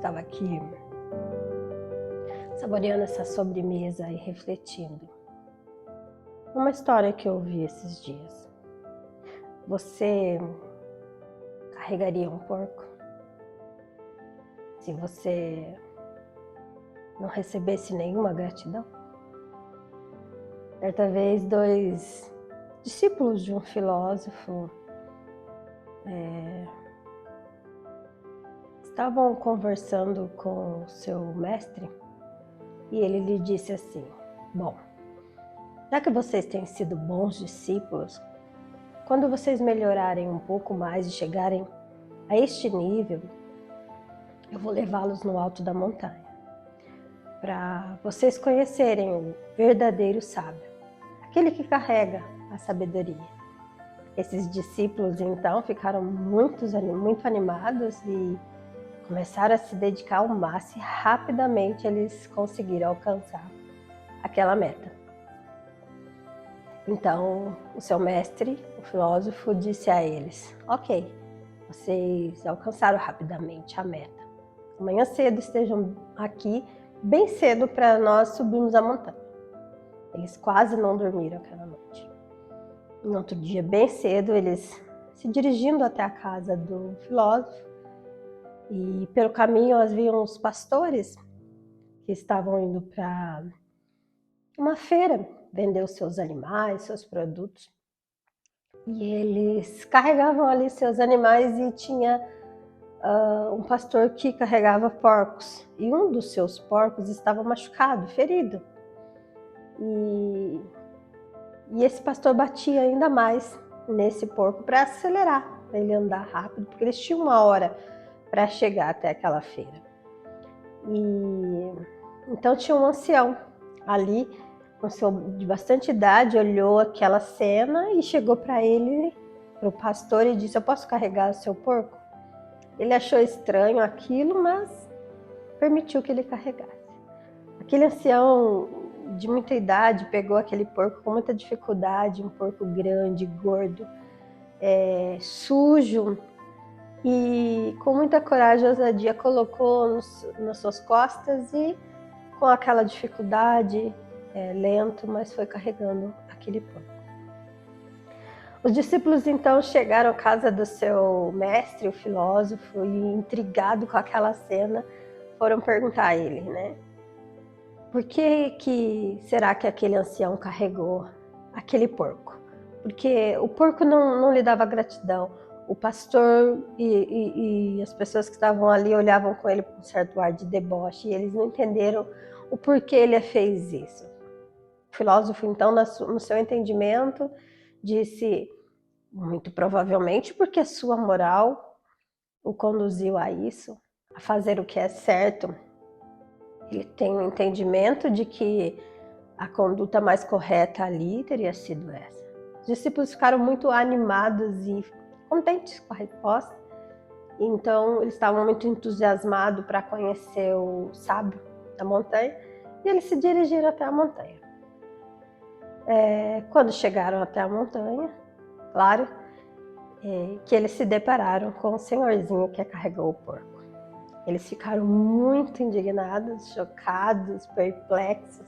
estava aqui saboreando essa sobremesa e refletindo uma história que eu ouvi esses dias. Você carregaria um porco se você não recebesse nenhuma gratidão? Certa vez, dois discípulos de um filósofo estavam conversando com o seu mestre e ele lhe disse assim: bom, já que vocês têm sido bons discípulos, quando vocês melhorarem um pouco mais e chegarem a este nível, eu vou levá-los no alto da montanha, para vocês conhecerem o verdadeiro sábio, aquele que carrega a sabedoria. Esses discípulos então ficaram muito animados e começaram a se dedicar ao máximo e rapidamente eles conseguiram alcançar aquela meta. Então o seu mestre, o filósofo, disse a eles: ok, vocês alcançaram rapidamente a meta. Amanhã cedo estejam aqui, bem cedo, para nós subirmos a montanha. Eles quase não dormiram aquela noite. No outro dia, bem cedo, eles se dirigindo até a casa do filósofo, e pelo caminho elas viam os pastores que estavam indo para uma feira vender os seus animais, seus produtos. E eles carregavam ali seus animais e tinha um pastor que carregava porcos. E um dos seus porcos estava machucado, ferido. E esse pastor batia ainda mais nesse porco para acelerar, para ele andar rápido, porque eles tinham uma hora para chegar até aquela feira. E então tinha um ancião ali, um senhor de bastante idade, olhou aquela cena e chegou para ele, para o pastor, e disse: eu posso carregar o seu porco? Ele achou estranho aquilo, mas permitiu que ele carregasse. Aquele ancião de muita idade pegou aquele porco com muita dificuldade, um porco grande, gordo, sujo, e com muita coragem e ousadia colocou nas suas costas e com aquela dificuldade, lento, mas foi carregando aquele porco. Os discípulos então chegaram à casa do seu mestre, o filósofo, e intrigado com aquela cena, foram perguntar a ele, né? Por que será que aquele ancião carregou aquele porco? Porque o porco não lhe dava gratidão. O pastor e as pessoas que estavam ali olhavam com ele com um certo ar de deboche e eles não entenderam o porquê ele fez isso. O filósofo, então, no seu entendimento, disse: muito provavelmente porque a sua moral o conduziu a isso, a fazer o que é certo. Ele tem um entendimento de que a conduta mais correta ali teria sido essa. Os discípulos ficaram muito animados e contentes com a resposta. Então eles estavam muito entusiasmados para conhecer o sábio da montanha e eles se dirigiram até a montanha. Quando chegaram até a montanha, claro, que eles se depararam com o senhorzinho que carregou o porco. Eles ficaram muito indignados, chocados, perplexos,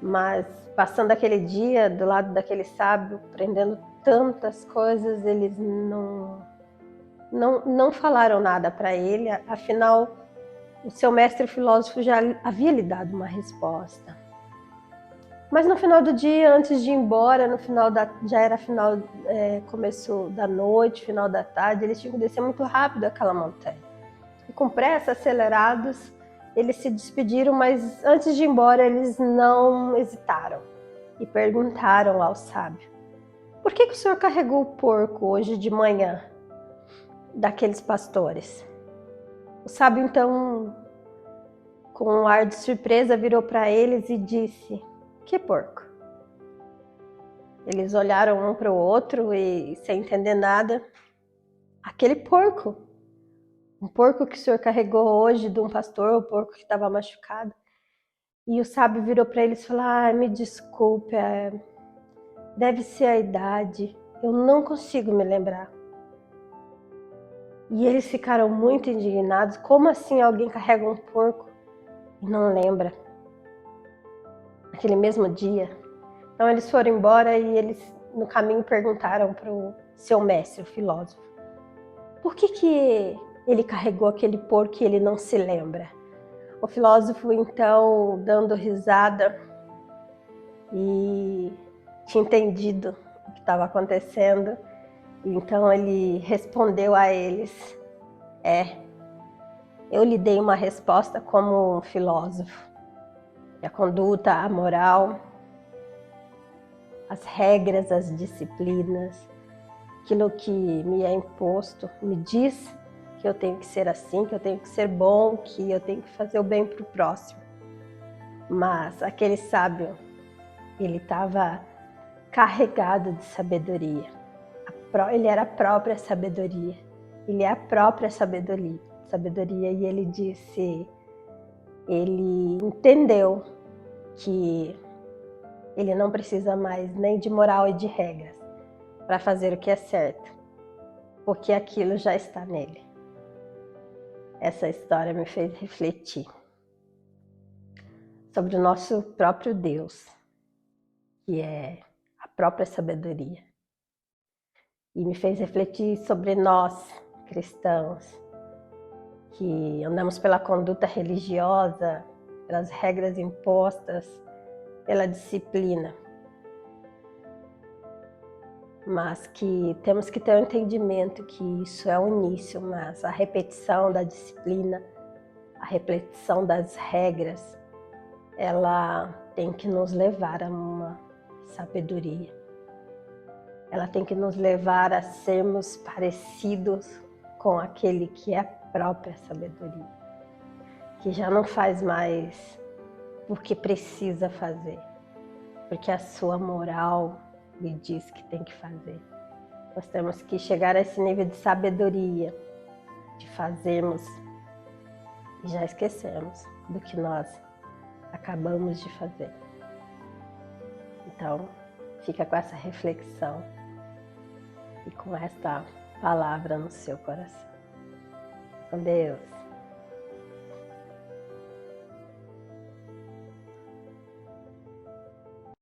mas passando aquele dia do lado daquele sábio, aprendendo tantas coisas, eles não falaram nada para ele, afinal o seu mestre filósofo já havia lhe dado uma resposta. Mas no final do dia, antes de ir embora, já era começo da noite, final da tarde, eles tinham que descer muito rápido aquela montanha. E com pressa, acelerados, eles se despediram, mas antes de ir embora, eles não hesitaram e perguntaram ao sábio: por que o senhor carregou o porco hoje de manhã daqueles pastores? O sábio, então, com um ar de surpresa, virou para eles e disse: que porco? Eles olharam um para o outro e, sem entender nada: aquele porco. Um porco que o senhor carregou hoje de um pastor, o porco que estava machucado. E o sábio virou para eles e falou: me desculpe, deve ser a idade, eu não consigo me lembrar. E eles ficaram muito indignados. Como assim alguém carrega um porco e não lembra? Naquele mesmo dia. Então eles foram embora e eles no caminho perguntaram para o seu mestre, o filósofo, por que ele carregou aquele porco e ele não se lembra? O filósofo então, dando risada, e tinha entendido o que estava acontecendo, então ele respondeu a eles: eu lhe dei uma resposta como um filósofo. A conduta, a moral, as regras, as disciplinas, aquilo que me é imposto, me diz que eu tenho que ser assim, que eu tenho que ser bom, que eu tenho que fazer o bem para o próximo. Mas aquele sábio, ele estava carregado de sabedoria. Ele era a própria sabedoria. Ele é a própria sabedoria. E ele disse, ele entendeu que ele não precisa mais nem de moral e de regras para fazer o que é certo, porque aquilo já está nele. Essa história me fez refletir sobre o nosso próprio Deus, que é a própria sabedoria. E me fez refletir sobre nós, cristãos, que andamos pela conduta religiosa, pelas regras impostas, pela disciplina, mas que temos que ter o entendimento que isso é o início, mas a repetição da disciplina, a repetição das regras, ela tem que nos levar a uma sabedoria. Ela tem que nos levar a sermos parecidos com aquele que é a própria sabedoria, que já não faz mais porque precisa fazer, porque a sua moral lhe diz que tem que fazer. Nós temos que chegar a esse nível de sabedoria, de fazermos e já esquecemos do que nós acabamos de fazer. Então, fica com essa reflexão e com esta palavra no seu coração. Com Deus.